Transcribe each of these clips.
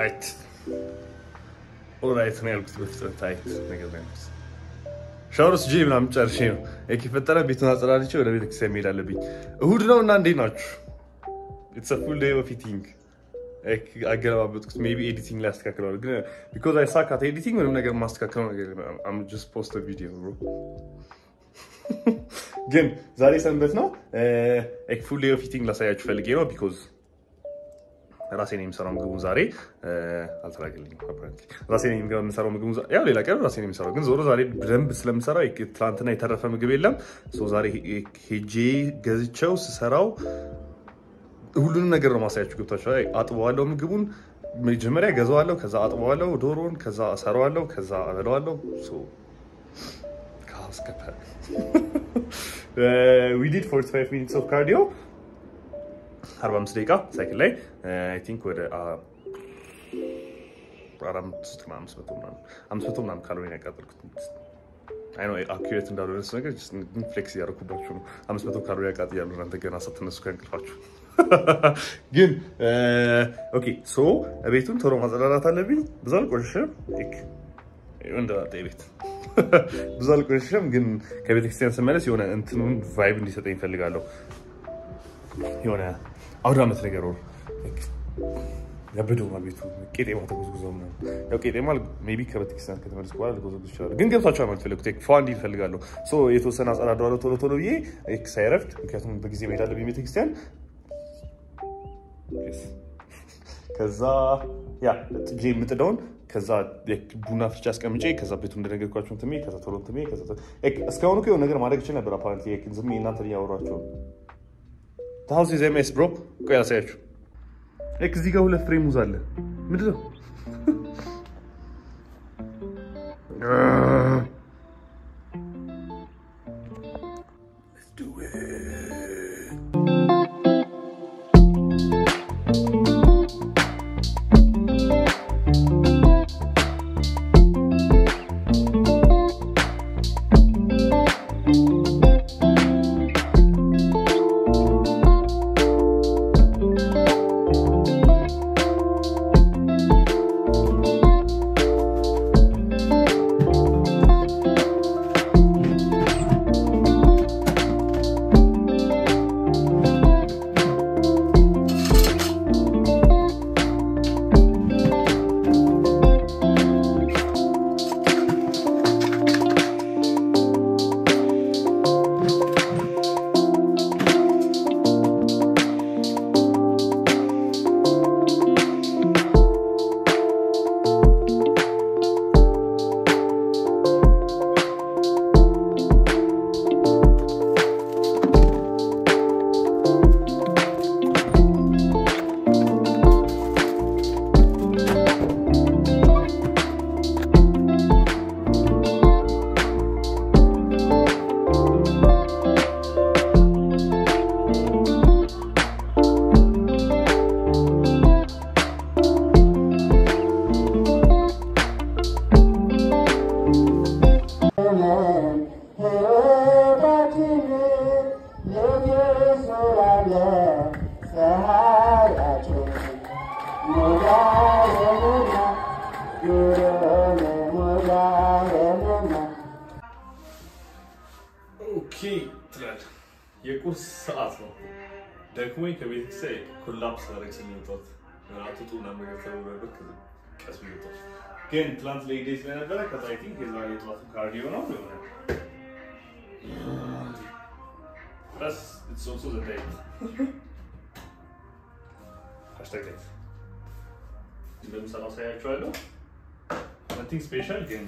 አይት ኦራይት ነው ያልኩት በፍጥነት አይት ነገር ነው ሻወርስ ጂ ምናምን ጨርሼ ነው የከፈተረ ቤቱን አጸዳድቼ ወደ ቤተክርስቲያን መሄድ አለብኝ እሁድ ነው እና እንዴት ናችሁ it's a full day of eating አገባበጥኩት maybe editing ላይ አስተካክለው ግን because I suck at editing ምንም ነገር ማስተካከለው ነገር I'm just post a video bro ግን ዛሬ ሰንበት ነው full day of eating ላሳያችሁ ፈልጌ ነው because ራሴ ነኝ የምሰራው ምግቡን ዛሬ አልተራገልኝም apparently ራሴ ነኝ የምሰራው ምግቡን ያው ሌላ ቀን ራሴ ነኝ የምሰራው ግን ዞሮ ዛሬ በደንብ ስለምሰራው ትላንትና የተረፈ ምግብ የለም ሶ ዛሬ ሄጄ ገዝቼው ስሰራው ሁሉንም ነገር ነው ማሳያችሁ ገብታችሁ አጥበዋለሁ ምግቡን መጀመሪያ ገዛዋለሁ ከዛ አጥበዋለሁ ዶሮን ከዛ አሰራዋለሁ ከዛ አበላዋለሁ ሶ ካስ ከፈ we did 45 minutes of cardio 45 ደቂቃ ሳይክል ላይ I think ወደ 500 ምናምን ካሎሪ ያቃጠልኩት I know accurate እንዳልሆነ ነገር just flex ያደረኩባችሁ ነው 500 ካሎሪ ያቃጥያለሁ እናንተ ገና ሳትነሱ ከእንቅልፋችሁ ግን ኦኬ ሶ ቤቱን ቶሎ ማጽዳት አለብኝ ብዙ አልቆሸሸም እንደ ቤት ብዙ አልቆሸሸም ግን ከቤተክርስቲያን ስመለስ የሆነ እንትኑን ቫይብ እንዲሰጠኝ ፈልጋለሁ የሆነ አውዳ አመት ነገር ነው ያበደው ቤቱ ቄጤማ ተጎዝጉዘው ነው ያው ቄጤማ ሜቢ ከቤተክርስቲያን ከተመለስኩ በኋላ ልጎዝጉዝ ይችላል ግን ገብታችሁ ማለት ፈልኩት ፋንዲ ይፈልጋለሁ ሶ የተወሰነ አጸዳዳዋለሁ ቶሎ ብዬ ሳይረፍት ምክንያቱም በጊዜ መሄድ አለብኝ ቤተክርስቲያን ከዛ ያ ጥጄ ምጥደውን ከዛ ቡና ፍርጫ አስቀምጬ ከዛ ቤቱ እንደነገርኳችሁ እንትሜ ከዛ ቶሎ እንትሜ ከዛ እስካሁን እኮ ነገር ማድረግ ይችላል ነበር apparently ዝም እናንተ ያወራችሁ The house is a mess bro ቆይ አሳያችሁ እዚህ ጋር ሁለት ፍሬ ሙዝ አለ ምንድነው Let's do it Okay, ትላል የቁርስ ሰዓት ነው ደክሞኝ ከቤተክርስቲያን ኮላፕስ አደረግኝ ነው አጥቶና ነገር ተወረበክ ቀስ ብሎ ግን ፕላንት ላይ ዴት ነበር ከዛ አይ ቲንክ የዛሬ የጧት ካርዲዮ ነው Plus, it's also the date. #date. እንደምሰራው ሳያችኋለሁ nothing special ግን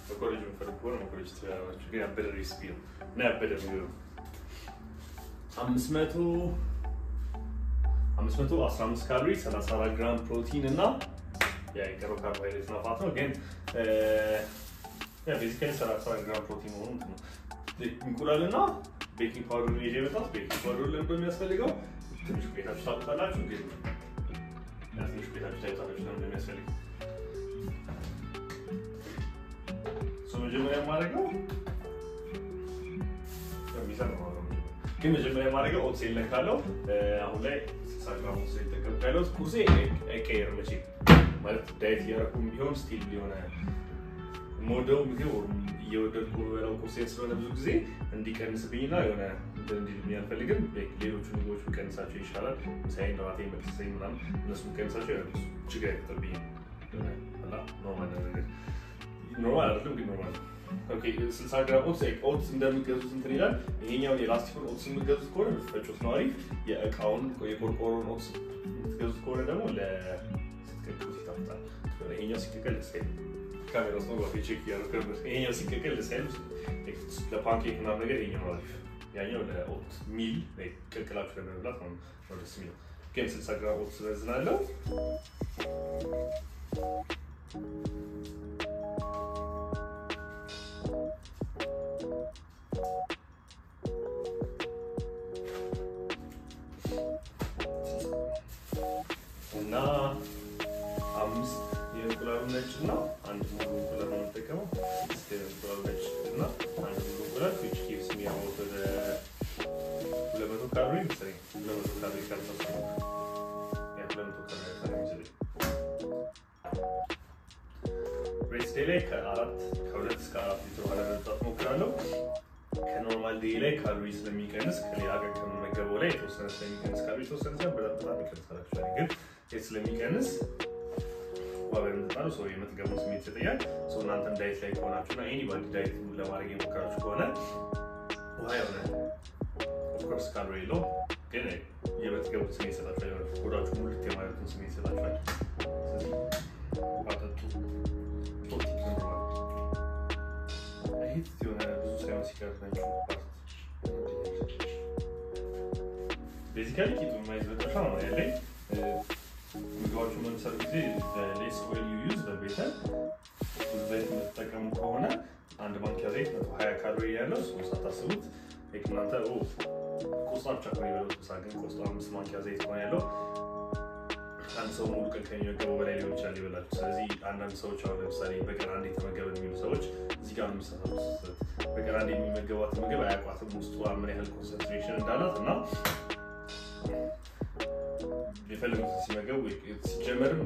በኮሌጅ የምፈልገው ነው ኮሌጅ ትያላችሁ ግን ያበደ ሪሲፒ ነው እና ያበደ ነው 515 ካሎሪ 34 ግራም ፕሮቲን እና የቀረው ካርቦሃይድሬት እና ፋት ነው ግን ያ ቤዚካሊ 34 ግራም ፕሮቲን ነው እንቁላልና ቤኪንግ ፓውደር ነው የጀመረው ቤኪንግ ፓውደር ለምን በሚያስፈልገው ትንሽ ቤታችሁ ታውቃላችሁ ግን ትንሽ ቤታችሁ ታውቃላችሁ ለምን እንደሚያስፈልግ መጀመሪያ ማድረገው ግን መጀመሪያ ማድረገው ኦትሴል ለካለው አሁን ላይ 60 ግራም ኦትሴል ተቀበል ያለው ቁርሴ አይቀየር መቼ ማለት ዳይት ያረኩም ቢሆን ስቲል ሊሆነ ሞዴል ምግብ እየወደድኩ በለው ቁርሴ ስለሆነ ብዙ ጊዜ እንዲቀንስብኝና የሆነ እንዲል የሚያልፈልግም ሌሎቹ ምግቦች ቀንሳቸው ይሻላል ሳይን ራቴ መክሰኝ ምናምን እነሱም ቀንሳቸው ያሉት ችግር አይፈጥርብኝ እና ኖርማል ነገር ኖርማል አይደለም ግን ኖርማል ኦኬ 60 ግራም ኦትስ እንደምትገዙት እንትን ይላል ይሄኛው የላስቲኩን ኦትስ የምትገዙት ከሆነ ብትፈጩት ነው አሪፍ የእቃውን የቆርቆሮን ኦትስ የምትገዙት ከሆነ ደግሞ ለስትቀቅሉት ይጣፍጣል ይሄኛው ሲቀቀል እስከ ካሜራ ውስጥ ነው ቼክ ያደርጋል ይሄኛው ሲቀቀል እስከ ለፓንኬክ ምናምን ነገር ይሄኛው ነው አሪፍ ያኛው ለኦት ሚል ላይ ቅቅላችሁ ለመብላት ነው ደስ የሚለው ግን 60 ግራም ኦትስ በዝናለው እና 5 የእንቁላል ነጭና አንድ ሙሉ እንቁላል ነው የምጠቀመው 6 የእንቁላል ነጭና አንድ ሙሉ እንቁላል which gives me about 200 ካሎሪ መሰለኝ 200 ካሎሪ ካልተሰማ ያ 200 ካሎሪ መሰለኝ ሬስ ዴይ ላይ ከ2 እስከ 4 ሊትር ውሃ ለመጠጣት ሞክራለሁ ከኖርማል ዴይ ላይ ካሎሪ ስለሚቀንስ ከሌላ ጋር ከመመገበው ላይ የተወሰነ ስለሚቀንስ ካሎሪ የተወሰነ በጣም ይቀንሳል ግን ስለሚቀንስ ወበንታው ሰው የምትገቡ ስሜት ይተያል ሰው እናንተም ዳይት ላይ ከሆናችሁና ኤኒባዲ ዳይት ለማድረግ የሞከራችሁ ከሆነ ውሃ የሆነ ኦፍ ኮርስ ካሎሪ ሎ ግን የምትገቡ ስሜት ይሰጣችኋል ወዳችሁ ሙሉ የማለቱን ስሜት ይሰጣችኋል ስለዚህ አጠጡ ቶቲክ ነው አይት የሆነ ብዙ ሳይሆን ሲቀርናችሁ ቤዚካሊ ኪቱ ማይዘደሻ ነው ያለኝ ምግባችሁ መንሰር ጊዜ less oil you use the better ዘይት የምትጠቀሙ ከሆነ አንድ ማንኪያ ዘይት 120 ካሎሪ ያለው ሰው ሳታስቡት እናንተ ቆስጣ ብቻ ነው የሚበሉት ሳገን ቆስጣ 5 ማንኪያ ዘይት ነው ያለው አንድ ሰው ሙሉ ቀን ከሚመገበው በላይ ሊሆን ይችላል ይበላል ስለዚህ አንዳንድ ሰዎች አሁን ለምሳሌ በቀን አንዴ ተመገበን የሚሉ ሰዎች እዚህ ጋር የሚሰሩት በቀን አንዴ የሚመገቧት ምግብ አያውቋትም ውስጡ ምን ያህል ኮንሰንትሬሽን እንዳላት እና የፈለጉት ሲመገቡ ሲጀመርም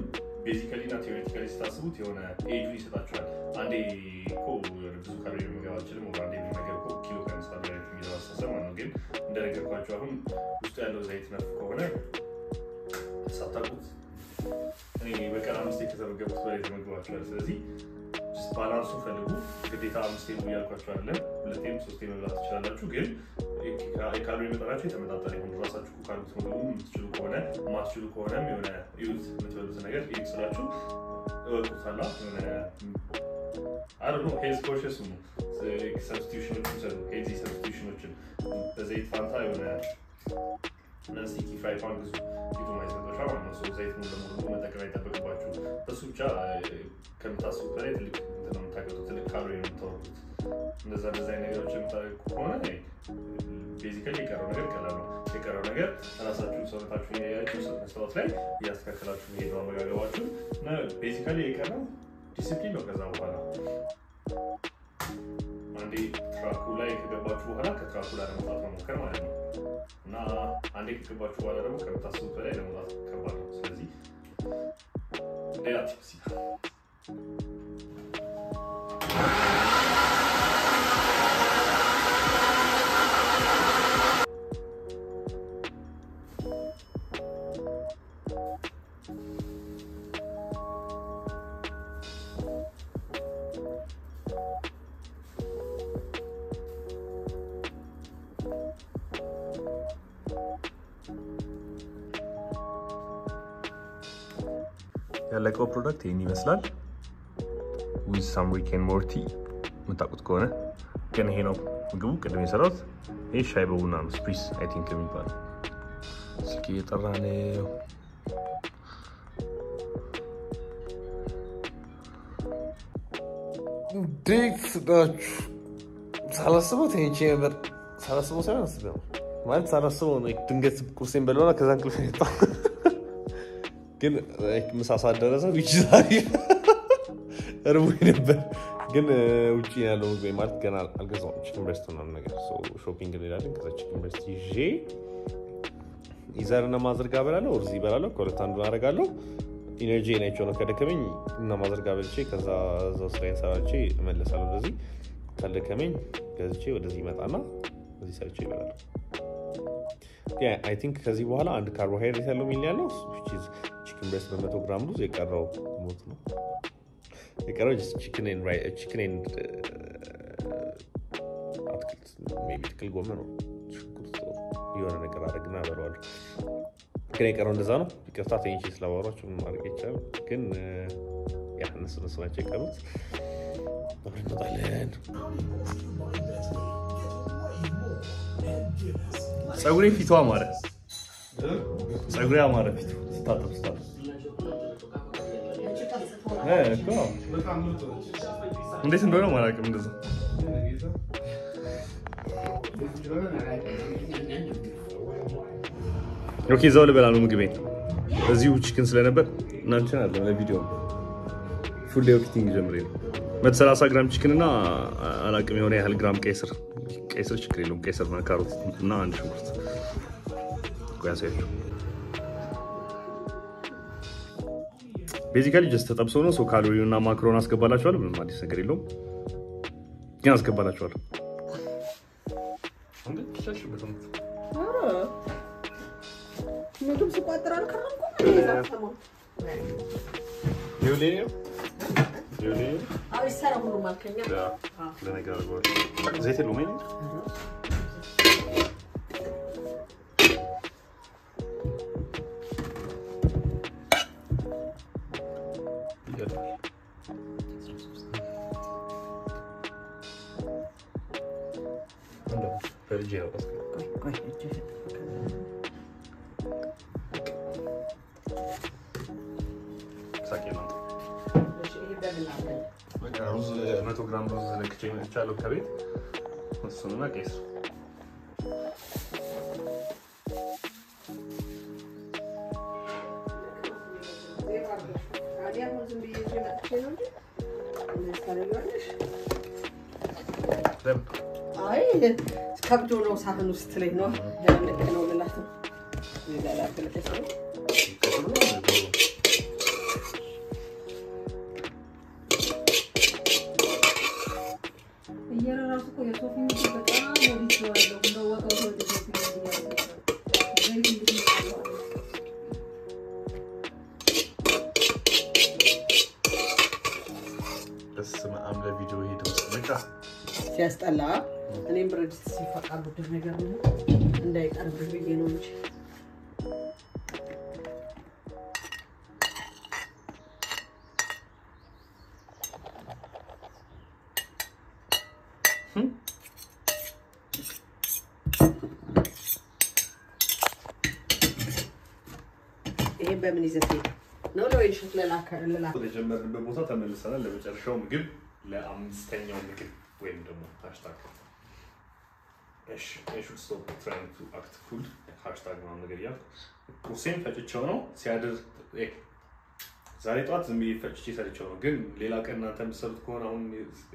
ቤዚካሊ እና ቲዮሬቲካሊ ስታስቡት የሆነ ኤጁ ይሰጣችኋል አንዴ እኮ ብዙ ካሎሪ መመገብ አልችልም ወደ አንዴ የሚመገብ እኮ ኪሎ ቀንሳል የሚለው አስተሳሰብ ነው ግን እንደነገርኳችሁ አሁን ውስጡ ያለው ዘይት ነፍ ከሆነ ሳታውቁት እኔ በቀን 5 ከተመገቡት በላይ ተመግባችኋል ስለዚህ ባላንሱ ፈልጉ ግዴታ 5 ነው ያልኳችሁ አይደለም 2 3 መብላት ትችላላችሁ ግን የካሎሪ መጠናችሁ የተመጣጣነ ይሁን ራሳችሁ ካሉት ምግቡ የምትችሉ ከሆነ ማትችሉ ከሆነም የሆነ ዩዝ የምትበሉት ነገር ይስላችሁ ወጥታላ የሆነ I don't know health conscious ነው substitutions healthy substitutions በዘይት ፋንታ የሆነ ነስቲኪ ፍራይ ፓን ግዙ ፊቱ ማይሰጠሻ ማለት ነው ሰው ዘይት ሙሉ ለሙሉ መጠቀም አይጠበቅባችሁ በሱ ብቻ ከምታስቡት በላይ ትልቅ እንትን የምታገጡት ትልቅ ካሎሪ ነው የምታወሩት እንደዛ ነገሮች የምታደርጉ ከሆነ ቤዚካሊ የቀረው ነገር ቀላል ነው የቀረው ነገር ራሳችሁን ሰውነታችሁን ያያችሁ ሰውነት ላይ እያስተካከላችሁ ሄዱ አመጋገባችሁ እና ቤዚካሊ የቀረው ዲሲፕሊን ነው ከዛ በኋላ አንዴ ትራኩ ላይ ከገባችሁ በኋላ ከትራኩ ላይ ለመውጣት መሞከር ማለት ነው እና አንዴ ከገባችሁ በኋላ ደግሞ ከምታስቡት በላይ ለመውጣት ከባድ ነው ስለዚህ ሌላ ቲፕስ ያለቀው ፕሮዳክት ይሄን ይመስላል with some rick and morty መጣቁት ከሆነ ግን ይሄ ነው ምግቡ ቅድም የሰራሁት ይሄ ሻይ በቡና ነው ስፕሪስ አይ ቲንክ የሚባል ስልክ እየጠራ ነው እንዴት ዳችሁ ሳላስበው ተኝቼ ነበር ሳላስበው ሳይሆን አስቤው ማለት ሳላስበው ነው ድንገት ቁርሴን በለውና ከዛ እንቅልፍ መጣ ግን ምሳ ሰዓት ደረሰ which is እርቦኝ ነበር ግን ውጪ ያለው ምግብ ማለት ገና አልገዛሁም ቺክን ብሬስት ነው ነገር ሶ ሾፒንግ እንሄዳለን ከዛ ቺክን ብሬስት ይዤ ኢዘርና ማዘርጋ በላለሁ ወርዚ በላለሁ ኮለታ አንዱ አረጋለሁ ኢነርጂ ነች ነው ከደከመኝ እና ማዘርጋ በልቼ ከዛ እዛው ስራዬን ሰራቼ እመለሳለሁ ወደዚህ ካልደከመኝ ገዝቼ ወደዚህ መጣና እዚህ ሰርቼ ይበላል I think ከዚህ በኋላ አንድ ካርቦሃይድሬት ያለው ሚል ያለው which is chicken breast በ100 ግራም ሩዝ የቀረው ሞት ነው የቀረው just chicken and maybe ትክል ጎመን ነው የሆነ ነገር አድርግና አበላዋለሁ ግን የቀረው እንደዛ ነው ይቅርታ ተኝቼ ስላወራችሁ ምን ማድረግ ይቻላል ግን ያ እነሱ ናቸው የቀሩት አብረን እንወጣለን ፀጉሬ ፊቷ አማረ ፀጉሬ አማረ ፊቱ ስታጠብ እኮ እንዴት እንደሆነ ማላውቅም እንደዛ ኦኬ ዘው ልበላ ነው ምግቤን እዚሁ ቺክን ስለነበር እናንተ አለ ለቪዲዮ ፉል ዴይ ኦክቲንግ ጀምሬ ነው 130 ግራም ቺክን እና አላቅም የሆነ ያህል ግራም ቀይስር ችግር የለውም ቀይስርና ካሮት እና አንድ ሽንኩርት ቆያሰው ቤዚካሊ ጀስት ተጠብሶ ነው ሶ ካሎሪውና ማክሮን አስገባላችኋለሁ ምንም አዲስ ነገር የለውም ግን አስገባላችኋለሁ አንተ ተሻሽበትም ምግብ ሲቋጥር አልከረምኩ ይኸውልህ አዎ ይሰራ ሁሉ ማከኛ ለነገር አድርገዋል ዘይት የለውም አይደል Pergeo ሳቂና በቃ ሩዝ 100 ግራም ሩዝ ለክቼ መጥቻለሁ ከቤት እሱንና ቄስ አይ ከብዶ ነው ሳህን ውስጥ ላይ ነው ያለከ ነው ለላት ነው ይላል አከለከሰ እየራሱ እኮ የሶፊ ምት በጣም ወዲህ ነው እንደው ወጣው ወዲህ ነው በስመ አብ ለቪዲዮ ሄደው በቃ ሲያስጠላ እኔም ብረድ ሲፈቃዱ ነገር ነው እንዳይቀርብ ብዬ ነው እንጂ ይሄ በምን ይዘት ነው ነው ይሽክለላ ለጀመርንበት ቦታ ተመልሰናል ለመጨረሻው ምግብ ለአምስተኛው ምግብ ወይም ደግሞ ሃሽታግ እሺ should stop trying to act cool ሃሽታግ ነው ነገር ያ ቁርሴን ፈጭቼው ነው ሲያድር ዛሬ ጧት ዝም ብዬ ፈጭቼ ሰርቼው ነው ግን ሌላ ቀን እናንተ የምትሰሩት ከሆነ አሁን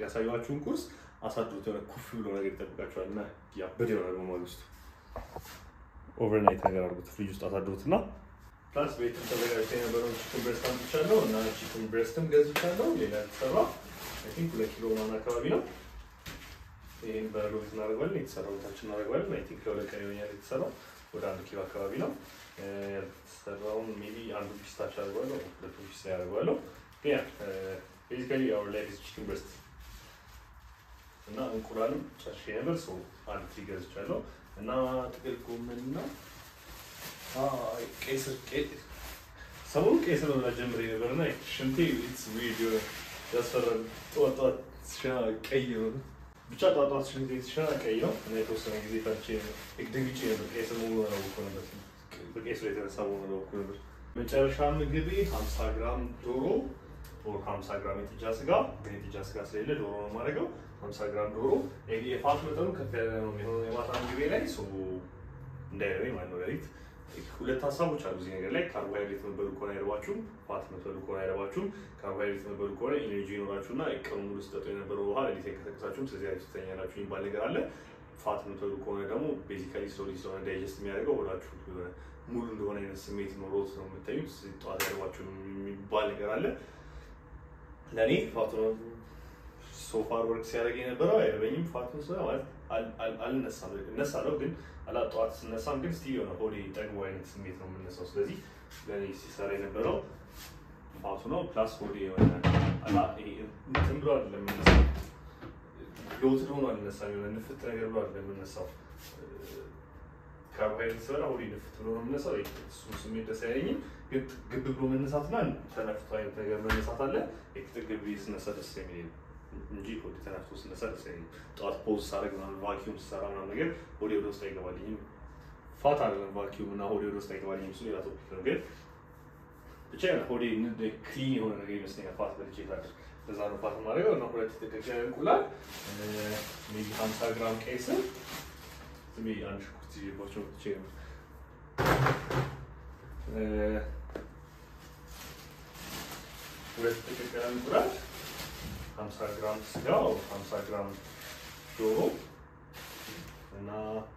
ያሳያችሁን ቁርስ አሳድሩት የሆነ ኩፍ ብሎ ነገር ይጠብቃችኋልና ያ በደው ነው ማለት ነው ኦቨርናይት ነገር አድርጉት ፍሪጅ ውስጥ አሳድሩትና ፕላስ ቤት ተዘጋጅቶ የነበረው ቺክን ብሬስት አምጥቻለሁ እና ቺክን ብሬስትም ገዝቻለሁ ሌላ ተሰራ I think 2 ኪሎ ማና አካባቢ ነው ይሄን በሎት እናደርጋለን የተሰራው ታችን እናደርጋለን I think ለሁለት ቀን ይሆናል የተሰራው ወደ 1 ኪሎ አካባቢ ነው የተሰራው ሜቢ አንዱ ፒስታች አድርጓለሁ ሁለቱ ፒስ ያደርጓለሁ ያ basically our latest chicken breast እና እንቁላልም ጨርሼ ነበር ሶ አንድ ትሪ ገዝቻለሁ እና ጥቅል ጎመንና ቀይስር ሰሞኑን ቀይስር ነው ጀምሬ ነበርና ሽንቴ it's weird ያስፈራል ጧጧት ቀይ ነው ብቻ ጧጧት ሽንቴ ቀይ ነው እና የተወሰነ ጊዜ ፈርቼ ድንግጬ ነበር ቀይስር ሙሉ ነው ነበር በቀይስር የተነሳው ነው ነበር መጨረሻ ምግቤ 50 ግራም ዶሮ or 50 ግራም የጥጃ ስጋ የጥጃ ስጋ ስለሌለ ዶሮ ነው ማድረገው 50 ግራም ዶሮ የፋት መጠኑ ከፍ ያለ ነው የሚሆነው የማታ ምግቤ ላይ ሶ እንዳይረበኝ ማለት ነው ለሊት ሁለት ሀሳቦች አሉ እዚህ ነገር ላይ ካርቦሃይድሬት መበሉ ከሆነ አይረባችሁም ፋት መበሉ ከሆነ አይረባችሁም ካርቦሃይድሬት መበሉ ከሆነ ኢነርጂ ይኖራችሁና ቀኑ ሙሉ ስትጠጡ የነበረው ውሃ ለሊት አይከሰከሳችሁም ስለዚህ አይተኛላችሁ የሚባል ነገር አለ ፋት መበሉ ከሆነ ደግሞ ቤዚካሊ ስሎሊ ስለሆነ ዳይጀስት የሚያደርገው ሆዳችሁ ሙሉ እንደሆነ አይነት ስሜት ኖሮት ነው የምታዩት። ጧት ያደርጓችሁ የሚባል ነገር አለ። ለኔ ፋቱ ነው ሶፋር ወርክ ሲያደርግ የነበረው አይደበኝም። ፋቱ ነው ማለት እነሳለሁ ግን ጧት ስነሳም ግን ስቲል የሆነ ሆዴ ጠግቦ አይነት ስሜት ነው የምነሳው። ስለዚህ ለኔ ሲሰራ የነበረው ፋቱ ነው ፕላስ ሆዴ የሆነ እንትን ብሎ አይደለም የምነሳው፣ ሎትድ ሆኖ አልነሳም። የሆነ ንፍት ነገር ብሎ አይደለም የምነሳው። ካርቦሃይድሬት ስበላ ሆዴ ንፍት ብሎ ነው የምነሳው። እሱ ስሜት ደስ አይለኝም። ግን ግብ ብሎ መነሳትና ተነፍቶ አይነት ነገር መነሳት አለ። ግብ ስነሳ ደስ የሚለኝ እንጂ ሆዴ ተነፍቶ ስነሳ ደስ አይለኝም። ጠዋት ፖዝ ሳደርግ ምናምን ቫኪዩም ስሰራ ምናምን ነገር ሆዴ ወደ ውስጥ አይገባልኝም። ፋት አይደለም ቫኪዩም እና ሆዴ ወደ ውስጥ አይገባልኝም። እሱ ሌላ ቶፒክ ነው። ግን ብቻ ሆዴ ክሊን የሆነ ነገር ይመስለኛል ፋት በልቼ ታድር። ለዛ ነው ፋት ማድረገው እና 2 የተቀቀለ እንቁላል ሜቢ 50 ግራም ቀይ ስር ዝም ብዬ አንድ ሽንኩርት ይዤባቸው ወጥቼ ነው 2 የተቀቀለ እንቁላል 50 ግራም ስጋ 50 ግራም ዶሮ እና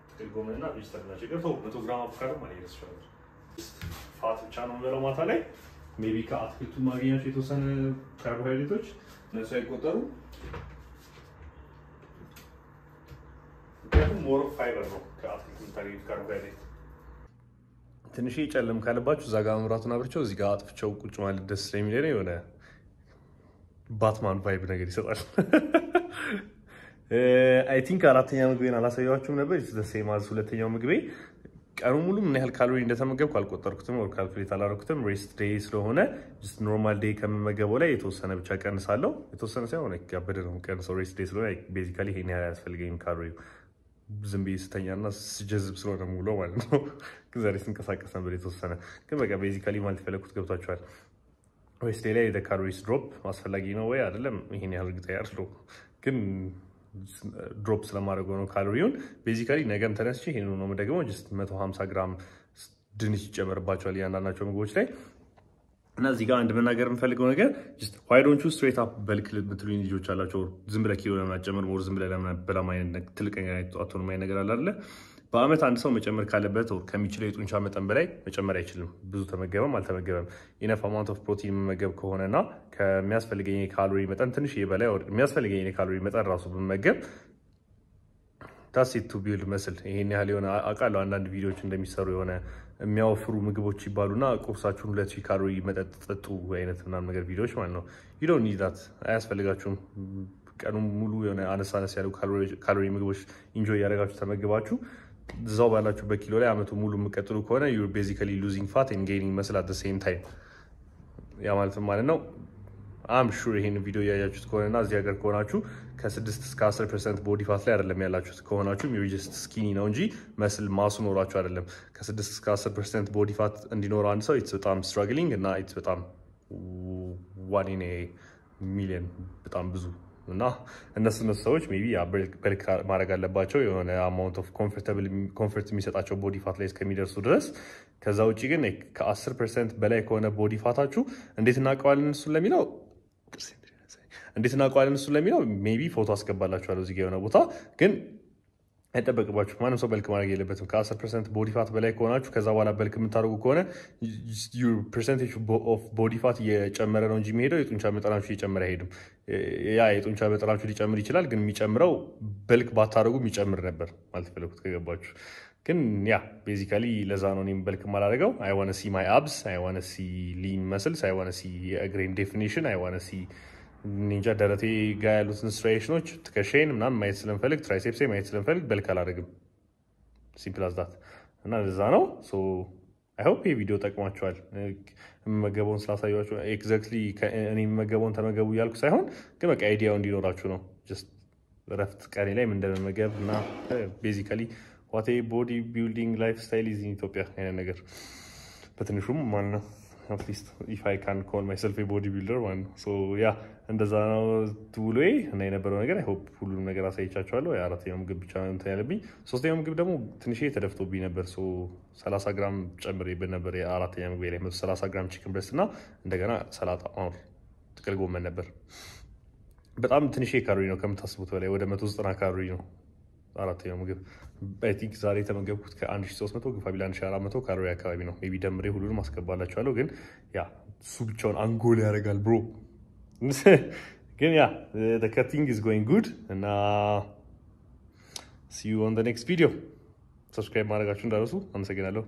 ጥቅል ጎመንና ቬጅተብል ናቸው። ገብተው 100 ግራም አቮካዶ ማለት ይችላል። ፋት ብቻ ነው የምበላው ማታ ላይ። ሜቢ ከአትክልቱ ማግኛቸው የተወሰነ ካርቦሃይድሬቶች እነሱ አይቆጠሩ። ምክንያቱም ሞር ፋይበር ነው ከአትክልቱ የምታገኙት ካርቦሃይድሬት። ትንሽ ጨለም ካለባችሁ እዛ ጋር መብራቱን አብርቸው እዚህ ጋር አጥፍቸው ቁጭ ማለት ደስ ስለሚለኝ የሆነ ባትማን ቫይብ ነገር ይሰጣል። አይ ቲንክ አራተኛ ምግቤን አላሳያችሁም ነበር። ሴም አዝ ሁለተኛው ምግቤ ቀኑ ሙሉ ምን ያህል ካሎሪ እንደተመገብኩ አልቆጠርኩትም ወር ካልኩሌት አላደረኩትም። ሬስት ዴይ ስለሆነ ጀስት ኖርማል ዴይ ከመመገበው ላይ የተወሰነ ብቻ ቀንሳለሁ። የተወሰነ ሳይሆን ያበደ ነው ቀንሰው። ሬስት ዴይ ስለሆነ ቤዚካሊ ይሄን ያህል አያስፈልገኝም ካሎሪ። ዝም ብዬ ስተኛና ስጀዝብ ስለሆነ ሙሉ ማለት ነው። ግን ዛሬ ስንቀሳቀስ ነበር የተወሰነ። ግን በቃ ቤዚካሊ ማለት የፈለኩት ገብቷችኋል። ሬስት ዴይ ላይ ካሎሪስ ድሮፕ አስፈላጊ ነው ወይ አይደለም ይሄን ያህል እርግጠኛ አይደለሁም። ግን ድሮፕ ስለማድረግ ነው ካሎሪውን። ቤዚካሊ ነገም ተነስቼ ይሄን ነው የምደግመው። ጀስት 150 ግራም ድንች ይጨመርባቸዋል እያንዳንዳቸው ምግቦች ላይ። እና እዚህ ጋር አንድ መናገር የምፈልገው ነገር ጀስት ዋይ ዶንት ዩ ስትሬት አፕ በልክ የምትሉኝ ልጆች አላቸው። ዝም ብለህ ኪሎ ለምን አትጨምርም? ወር ዝም ብለህ ለምን አትበላም? አይነት ትልቀኛ አትሆንም አይነት ነገር አለ አይደለ? በአመት አንድ ሰው መጨመር ካለበት ከሚችለው የጡንቻ መጠን በላይ መጨመር አይችልም። ብዙ ተመገበም አልተመገበም ኢነፍ አማውንት ኦፍ ፕሮቲን መመገብ ከሆነና ከሚያስፈልገኝ የካሎሪ መጠን ትንሽ በላይ የሚያስፈልገኝ የካሎሪ መጠን ራሱ ብመገብ ታሲት ቱ ቢልድ መስል ይሄን ያህል የሆነ አውቃለሁ። አንዳንድ ቪዲዮዎች እንደሚሰሩ የሆነ የሚያወፍሩ ምግቦች ይባሉና ቁርሳችሁን 2000 ካሎሪ መጠጥ ጠጡ አይነት ምናምን ነገር ቪዲዮዎች ማለት ነው። ዩ ዶንት ኒድ ዳት። አያስፈልጋችሁም። ቀኑን ሙሉ የሆነ አነሳነስ ያሉ ካሎሪ ምግቦች ኢንጆይ ያደረጋችሁ ተመግባችሁ እዛው ባላችሁበት ኪሎ ላይ አመቱ ሙሉ የምትቀጥሉ ከሆነ ዩ ቤዚካሊ ሉዚንግ ፋት ኤንድ ጌይኒንግ መስል አት ዘ ሴም ታይም። ያ ማለት ነው አም ሹር ይሄን ቪዲዮ ያያችሁት ከሆነና እዚህ ሀገር ከሆናችሁ ከ6 እስከ 10% ቦዲ ፋት ላይ አይደለም ያላችሁት ከሆናችሁ ዩ ጀስት ስኪኒ ነው እንጂ መስል ማሱ ኖራችሁ አይደለም። ከ6 እስከ 10% ቦዲ ፋት እንዲኖር አንድ ሰው ኢትስ በጣም ስትራግሊንግ እና ኢትስ በጣም 1 in a million በጣም ብዙ እና እነሱ ሰዎች ሜቢ በልክ ማድረግ አለባቸው የሆነ አማውንት ኦፍ ኮምፎርት የሚሰጣቸው ቦዲ ፋት ላይ እስከሚደርሱ ድረስ። ከዛ ውጪ ግን ከ10% በላይ ከሆነ ቦዲ ፋታችሁ እንዴት እናውቀዋለን እሱን ለሚለው ሜቢ ፎቶ አስገባላችኋለሁ እዚህ ጋር የሆነ ቦታ። ግን አይጠበቅባችሁ ማንም ሰው በልክ ማድረግ የለበትም። ከ10% ቦዲ ፋት በላይ ከሆናችሁ ከዛ በኋላ በልክ የምታደርጉ ከሆነ ዩር ፐርሰንቴጅ ኦፍ ቦዲ ፋት እየጨመረ ነው እንጂ የሚሄደው የጡንቻ መጠናችሁ እየጨመረ አይሄድም። ያ የጡንቻ መጠናችሁ ሊጨምር ይችላል፣ ግን የሚጨምረው በልክ ባታደርጉ የሚጨምር ነበር ማለት ፈለኩት ከገባችሁ። ግን ያ ቤዚካሊ ለዛ ነው እኔም በልክ ማላደርገው። አይ ዋና ሲ ማይ አብስ፣ አይ ዋና ሲ ሊን መስልስ፣ አይ ዋና ሲ የእግሬን ዴፊኒሽን፣ አይ ዋና ሲ ኒንጃ ደረቴ ጋር ያሉትን ስትሬሽኖች ትከሻዬን ምናምን ማየት ስለምፈልግ ትራይሴፕሴ ማየት ስለምፈልግ በልክ አላደርግም። ሲምፕል አዝ ዳት። እና ለዛ ነው ሶ አይ ሆፕ ይሄ ቪዲዮ ጠቅሟችኋል። የምመገበውን ስላሳያችሁ ኤግዛክትሊ እኔ የምመገበውን ተመገቡ እያልኩ ሳይሆን ግን በቃ አይዲያው እንዲኖራችሁ ነው። ጀስት እረፍት ቀኔ ላይ ምን እንደመመገብ እና ቤዚካሊ ዋት ቦዲ ቢልዲንግ ላይፍ ስታይል ኢዝ ኢን ኢትዮጵያ አይነት ነገር በትንሹም ማለት ነው። አትሊስት ኢፍ አይ ካን ኮል ማይሰልፍ ቦዲ ቢልደር ማለት ነው። ሶ ያ እንደዛ ነው ውሎዬ እና የነበረው ነገር። አይ ሆፕ ሁሉም ነገር አሳይቻችኋለሁ። የአራተኛው ምግብ ብቻ እንትን ያለብኝ። ሶስተኛው ምግብ ደግሞ ትንሽ ተደፍቶብኝ ነበር። ሶ 30 ግራም ጨምሬበት ነበር የአራተኛ ምግብ ላይ 130 ግራም ቺክን ብሬስት እና እንደገና ሰላጣ ጥቅል ጎመን ነበር። በጣም ትንሽ ካሎሪ ነው ከምታስቡት በላይ ወደ 190 ካሎሪ ነው። አራተኛው ምግብ አይ ቲንክ ዛሬ ተመገብኩት ከ1300 ግፋ ቢል 1400 ካሎሪ አካባቢ ነው ሜቢ ደምሬ ሁሉንም አስገባላችኋለሁ ግን ያ እሱ ብቻውን አንጎል ያደርጋል ብሮ ግን ያ the cutting is going good and see you on the next video subscribe ማድረጋችሁን እንዳትረሱ አመሰግናለሁ